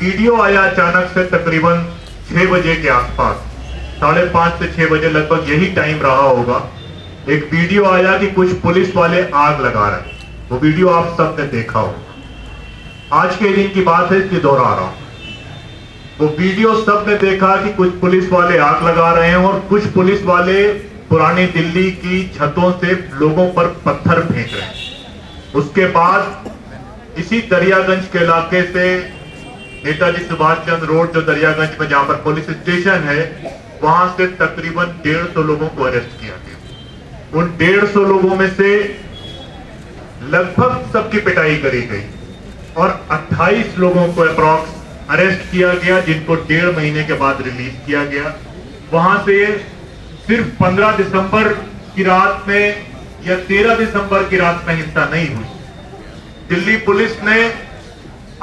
Video आया अचानक से तकरीबन 6 बजे के आसपास, 5:30 से 6 बजे लगभग यही टाइम रहा होगा। एक वीडियो आया कि कुछ पुलिस वाले आग लगा रहे हैं। वो वीडियो आप सब ने देखा होगा। आज के दिन की बात है, इसलिए दोहरा रहा हूं। वो वीडियो सब ने देखा कि कुछ पुलिस वाले आग लगा रहे हैं और कुछ पुलिस वाले पुरानी दिल्ली की छतों से लोगों पर पत्थर फेंक रहे हैं। उसके बाद इसी दरियागंज के इलाके से नेताजी सुभाष चंद्र रोड, जो दरियागंज में जहां पर पुलिस स्टेशन है, वहां से तकरीबन 150 लोगों को अरेस्ट किया गया। उन 150 लोगों में से लगभग सबकी पिटाई करी गई और 28 लोगों को अप्रॉक्स अरेस्ट किया गया, जिनको 1.5 महीने के बाद रिलीज किया गया। वहां से सिर्फ 15 दिसंबर की रात में या 13 दिसंबर की रात में हिंसा नहीं हुई। दिल्ली पुलिस ने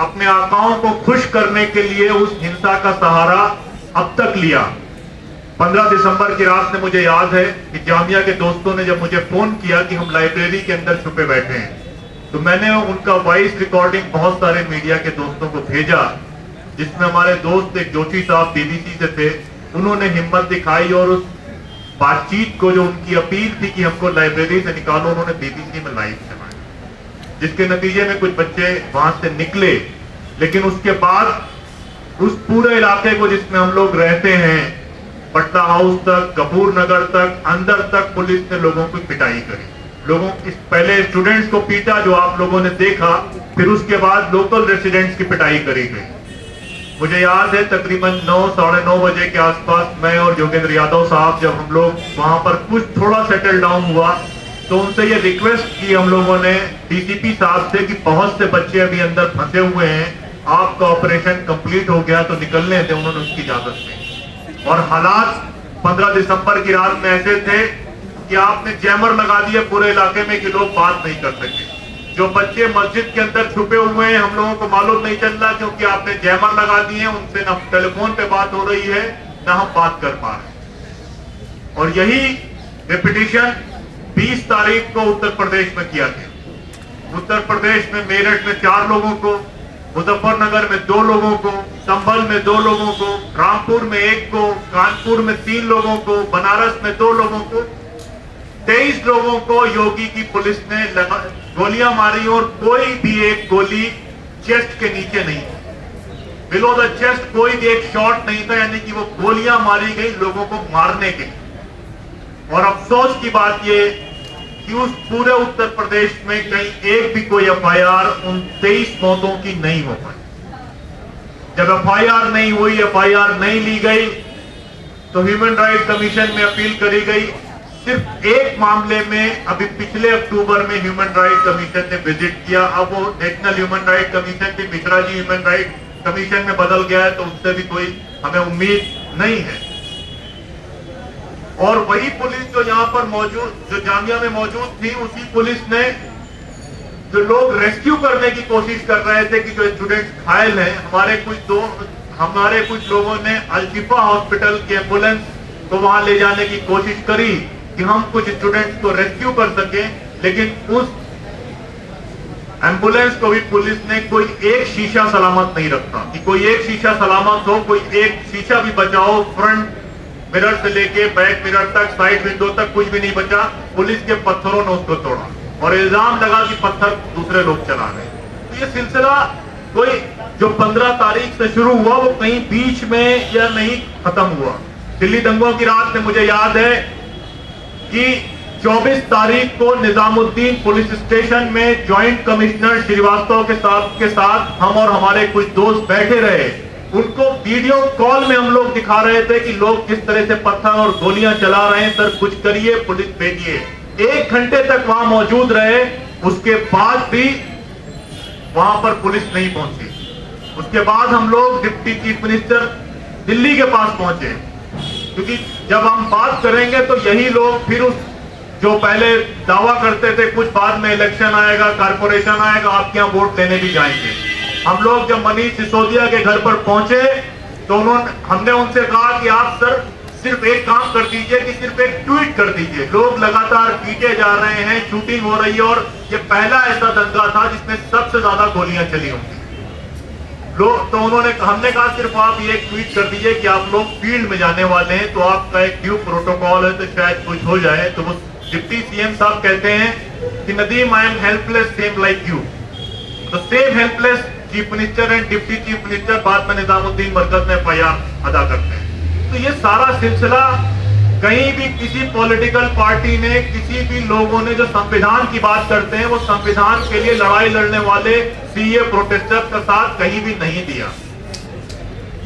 अपने आकाओं को खुश करने के लिए उस हिंसा का सहारा अब तक लिया। 15 दिसंबर की रात में मुझे याद है कि जामिया के दोस्तों ने जब मुझे फोन किया कि हम लाइब्रेरी के अंदर छुपे बैठे हैं, तो मैंने उनका वॉइस रिकॉर्डिंग बहुत सारे मीडिया के दोस्तों को भेजा, जिसमें हमारे दोस्त एक जोशी साहब बीबीसी से थे। उन्होंने हिम्मत दिखाई और उस बातचीत को, जो उनकी अपील थी कि हमको लाइब्रेरी से निकालो, उन्होंने बीबीसी में लाइव करवाया, जिसके नतीजे में कुछ बच्चे वहां से निकले। लेकिन उसके बाद उस पूरे इलाके को जिसमें हम लोग रहते हैं, पटना हाउस तक, कपूर नगर तक, अंदर तक पुलिस ने लोगों की पिटाई करी। पहले स्टूडेंट्स को पीटा, जो आप लोगों ने देखा, फिर उसके बाद लोकल रेसिडेंट्स की पिटाई करी गई। मुझे याद है तकरीबन 9, 9:30 बजे के आसपास मैं और योगेंद्र यादव साहब, जब हम लोग वहां पर कुछ थोड़ा सेटल डाउन हुआ, तो उनसे ये रिक्वेस्ट की हम लोगों ने डीसीपी साहब से कि बहुत से बच्चे अभी अंदर फंसे हुए हैं, आपका ऑपरेशन कंप्लीट हो गया तो निकलने थे। उन्होंने उसकी इजाजत दी। और हालात 15 दिसंबर की रात में ऐसे थे कि आपने जैमर लगा दिए पूरे इलाके में कि लोग बात नहीं कर सके। जो बच्चे मस्जिद के अंदर छुपे हुए हैं, हम लोगों को मालूम नहीं चल रहा, क्योंकि आपने जैमर लगा दिए, उनसे न टेलीफोन पे बात हो रही है, न हम बात कर पा रहे। और यही रिपीटिशन 20 तारीख को उत्तर प्रदेश में किया गया। उत्तर प्रदेश में मेरठ में 4 लोगों को, मुजफ्फरनगर में 2 लोगों को, संभल में 2 लोगों को, रामपुर में 1 को, कानपुर में 3 लोगों को, बनारस में 2 लोगों को, 23 लोगों को योगी की पुलिस ने गोलियां मारी और कोई भी एक गोली चेस्ट के नीचे नहीं थी। बिलो द चेस्ट कोई भी एक शॉट नहीं था, यानी कि वो गोलियां मारी गई लोगों को मारने के लिए। और अफसोस की बात ये कि उस पूरे उत्तर प्रदेश में कहीं एक भी कोई एफआईआर उन 23 मौतों की नहीं हो पाई। जब एफआईआर नहीं हुई, एफआईआर नहीं ली गई, तो ह्यूमन राइट कमीशन में अपील करी गई। सिर्फ एक मामले में अभी पिछले अक्टूबर में ह्यूमन राइट कमीशन ने विजिट किया। अब वो नेशनल ह्यूमन राइट कमीशन थी, Mishra ji human right commission में बदल गया है, तो उससे भी कोई हमें उम्मीद नहीं है। और वही पुलिस जो यहाँ पर मौजूद, जो जामिया में मौजूद थी, उसी पुलिस ने जो लोग रेस्क्यू करने की कोशिश कर रहे थे कि जो स्टूडेंट घायल हैं, हमारे कुछ लोगों ने अल्शिफा हॉस्पिटल की एम्बुलेंस को वहां ले जाने की कोशिश करी कि हम कुछ स्टूडेंट्स को रेस्क्यू कर सकें, लेकिन उस एम्बुलेंस को भी पुलिस ने कोई एक शीशा सलामत नहीं रखा कि कोई एक शीशा सलामत हो, कोई एक शीशा भी बचाओ। फ्रंट मिरर से लेके बैक मिरर तक, साइड विंडो तक कुछ भी नहीं बचा। पुलिस के पत्थरों ने उसको तोड़ा और इल्जाम लगा कि पत्थर दूसरे लोग चला रहे। तो ये सिलसिला कोई जो 15 तारीख से शुरू हुआ, वो कहीं बीच में या नहीं खत्म हुआ। दिल्ली दंगों की रात में मुझे याद है कि 24 तारीख को निजामुद्दीन पुलिस स्टेशन में ज्वाइंट कमिश्नर श्रीवास्तव के साथ हम और हमारे कुछ दोस्त बैठे रहे। उनको वीडियो कॉल में हम लोग दिखा रहे थे कि लोग किस तरह से पत्थर और गोलियां चला रहे हैं, सर कुछ करिए, पुलिस भेजिए। 1 घंटे तक वहां मौजूद रहे, उसके बाद भी वहां पर पुलिस नहीं पहुंची। उसके बाद हम लोग डिप्टी चीफ मिनिस्टर दिल्ली के पास पहुंचे, क्योंकि जब हम बात करेंगे तो यही लोग फिर उस जो पहले दावा करते थे कुछ बाद में इलेक्शन आएगा, कारपोरेशन आएगा, आपके यहाँ वोट लेने भी जाएंगे। हम लोग जब मनीष सिसोदिया के घर पर पहुंचे तो हमने उनसे कहा कि आप सर सिर्फ एक काम कर दीजिए कि सिर्फ एक ट्वीट कर दीजिए। लोग लगातार पीटे जा रहे हैं, शूटिंग हो रही है और ये पहला ऐसा दंगा था जिसमें सबसे ज्यादा गोलियां चली होंगी। लोग, तो हमने कहा सिर्फ आप ये ट्वीट कर दीजिए कि आप लोग फील्ड में जाने वाले हैं, तो आपका एक ड्यू प्रोटोकॉल है, तो शायद कुछ हो जाए। तो वो डिप्टी सीएम साहब कहते हैं कि Nadeem, I am helpless same like you. तो same helpless chief minister and deputy chief minister बाद में निजामुद्दीन मरकज में एफआईआर अदा करते हैं। तो ये सारा सिलसिला कहीं भी किसी पॉलिटिकल पार्टी ने, किसी भी लोगों ने जो संविधान की बात करते हैं, वो संविधान के लिए लड़ाई लड़ने वाले सीए प्रोटेस्टर्स का साथ कहीं भी नहीं दिया।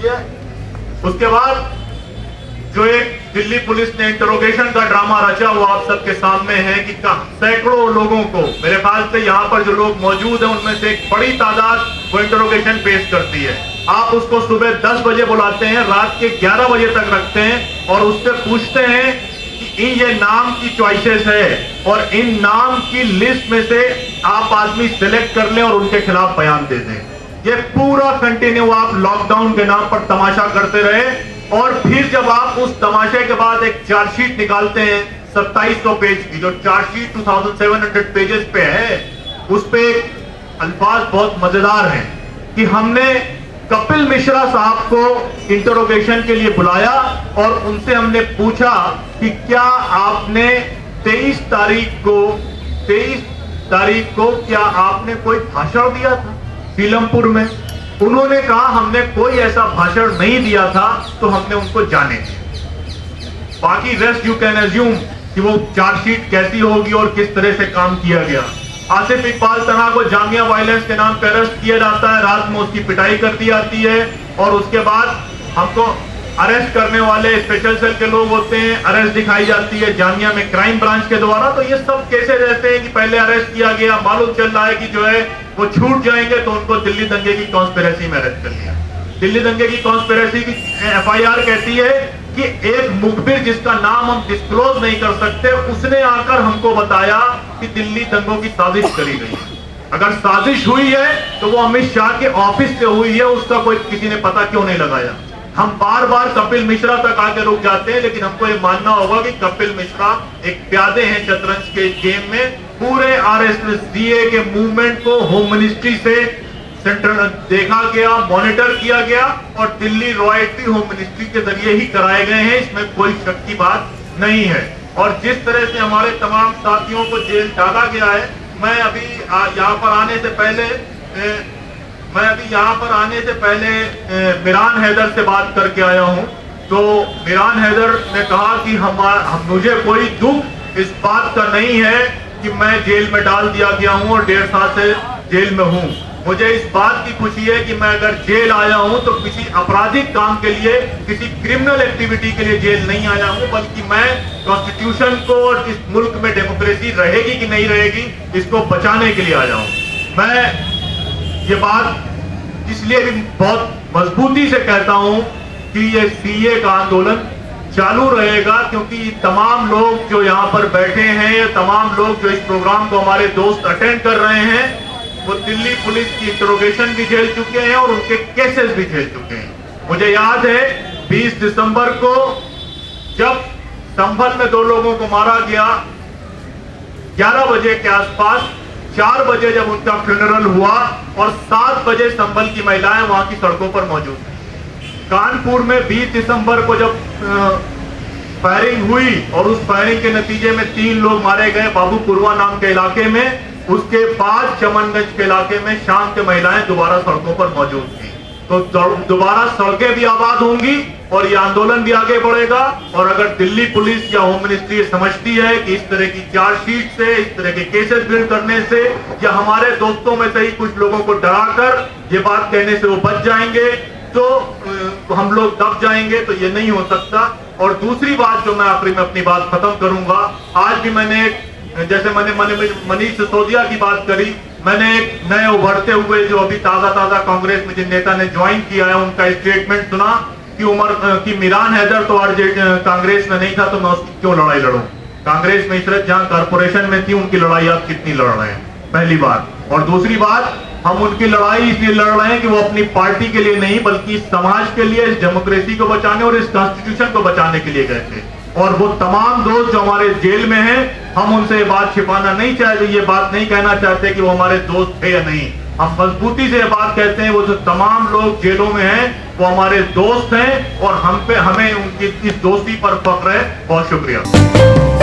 ये उसके बाद जो एक दिल्ली पुलिस ने इंटरोगेशन का ड्रामा रचा वो आप सबके सामने है कि सैकड़ों लोगों को, मेरे ख्याल से यहाँ पर जो लोग मौजूद हैं उनमें से एक बड़ी तादाद वो इंटरोगेशन पेश करती है। आप उसको सुबह 10 बजे बुलाते हैं, रात के 11 बजे तक रखते हैं और उससे पूछते हैं कि ये नाम की चॉइसेस है और इन नाम की लिस्ट में से आप आदमी सिलेक्ट कर लें और उनके खिलाफ बयान दे दें। ये पूरा कंटिन्यू आप लॉकडाउन के नाम पर तमाशा करते रहे और फिर जब आप उस तमाशे के बाद एक चार्जशीट निकालते हैं 2700 पेज की, जो चार्जशीट 2700 पेजेस पे है, उस पे एक अल्फाज बहुत मजेदार हैं कि हमने कपिल मिश्रा साहब को इंटरोगेशन के लिए बुलाया और उनसे हमने पूछा कि क्या आपने 23 तारीख को क्या आपने कोई भाषण दिया था सीलमपुर में? उन्होंने कहा हमने कोई ऐसा भाषण नहीं दिया था, तो हमने उनको जाने दिया। बाकी रेस्ट यू कैन अज्यूम कि वो चार्जशीट कैसी होगी और किस तरह से काम किया गया। आसिफ इकबाल तना को जामिया वायलेंस के नाम पर अरेस्ट किया जाता है, रात में उसकी पिटाई कर दी जाती है और उसके बाद हमको अरेस्ट करने वाले स्पेशल सेल के लोग होते हैं, अरेस्ट दिखाई जाती है जामिया में क्राइम ब्रांच के द्वारा। तो ये सब कैसे रहते हैं कि पहले अरेस्ट किया गया, मालूम चल रहा है कि जो है वो छूट जाएंगे, तो उनको दिल्ली दंगे की कॉन्स्पिरेसी में अरेस्ट कर लिया। दिल्ली दंगे की कॉन्स्पिरेसी की एफआईआर कहती है कि एक मुखबिर जिसका नाम हम डिस्क्लोज नहीं कर सकते, उसने आकर हमको बताया कि दिल्ली दंगों की साजिश करी गई। अगर साजिश हुई है तो वो अमित शाह के ऑफिस से हुई है, उसका कोई किसी ने पता क्यों नहीं लगाया। हम बार बार कपिल मिश्रा तक आके रुक जाते हैं, लेकिन हमको ये मानना होगा कि कपिल मिश्रा एक प्यादे हैं शतरंज के गेम में। पूरे आरएसएस के मूवमेंट को होम मिनिस्ट्री से सेंट्रल देखा गया, मॉनिटर किया गया और दिल्ली रॉयल्टी होम मिनिस्ट्री के जरिए ही कराए गए हैं, इसमें कोई शक की बात नहीं है। और जिस तरह से हमारे तमाम साथियों को जेल डाला गया है, मैं अभी यहाँ पर आने से पहले मिरान हैदर से बात करके आया हूँ। तो मिरान हैदर ने कहा कि मुझे कोई दुख इस बात का नहीं है कि मैं जेल में डाल दिया गया हूँ और 1.5 साल से जेल में हूँ। मुझे इस बात की खुशी है कि मैं अगर जेल आया हूं तो किसी आपराधिक काम के लिए, किसी क्रिमिनल एक्टिविटी के लिए जेल नहीं आया हूं, बल्कि मैं कॉन्स्टिट्यूशन को और इस मुल्क में डेमोक्रेसी रहेगी कि नहीं रहेगी इसको बचाने के लिए आया हूं। मैं ये बात इसलिए भी बहुत मजबूती से कहता हूं कि ये सीए का आंदोलन चालू रहेगा, क्योंकि तमाम लोग जो यहाँ पर बैठे हैं, ये तमाम लोग जो इस प्रोग्राम को हमारे दोस्त अटेंड कर रहे हैं, वो दिल्ली पुलिस की इंटरोगेशन भी झेल चुके हैं और उनके केसेस भी झेल चुके हैं। मुझे याद है 20 दिसंबर को जब संभल में 2 लोगों को मारा गया 11 बजे के आसपास, 4 बजे जब उनका फ्यूनरल हुआ और 7 बजे संभल की महिलाएं वहां की सड़कों पर मौजूद थी। कानपुर में 20 दिसंबर को जब फायरिंग हुई और उस फायरिंग के नतीजे में 3 लोग मारे गए बाबूपुरवा नाम के इलाके में। उसके बाद चमनगंज के इलाके में शाम के महिलाएं दोबारा सड़कों पर मौजूद थी। तो दोबारा सड़कें भी आबाद होंगी और ये आंदोलन भी आगे बढ़ेगा। और अगर दिल्ली पुलिस या होम मिनिस्ट्री समझती है कि इस तरह की चार्जशीट से, इस तरह के केसेस बिल्ड करने से या हमारे दोस्तों में से ही कुछ लोगों को डराकर ये बात कहने से वो बच जाएंगे, तो हम लोग दब जाएंगे, तो ये नहीं हो सकता। और दूसरी बात जो मैं आखिरी में अपनी बात खत्म करूंगा, आज भी मैंने जैसे मैंने मनीष सिसोदिया की बात करी, मैंने एक नए उभरते हुए जो अभी ताजा कांग्रेस में जिन नेता ने ज्वाइन किया है उनका स्टेटमेंट सुना कि मिरान हैदर तो कांग्रेस में नहीं था, तो मैं उसकी क्यों लड़ाई लड़ूं। कांग्रेस में इशरत जहां कारपोरेशन में थी, उनकी लड़ाई आप कितनी लड़ रहे हैं, पहली बात। और दूसरी बात, हम उनकी लड़ाई इसलिए लड़ रहे हैं कि वो अपनी पार्टी के लिए नहीं बल्कि समाज के लिए, इस डेमोक्रेसी को बचाने और इस कॉन्स्टिट्यूशन को बचाने के लिए गए थे। और वो तमाम दोस्त जो हमारे जेल में हैं, हम उनसे ये बात छिपाना नहीं चाहते, ये बात नहीं कहना चाहते कि वो हमारे दोस्त थे या नहीं। हम मजबूती से बात कहते हैं, वो जो तमाम लोग जेलों में हैं वो हमारे दोस्त हैं और हमें उनकी इस दोस्ती पर फख्र है। बहुत शुक्रिया।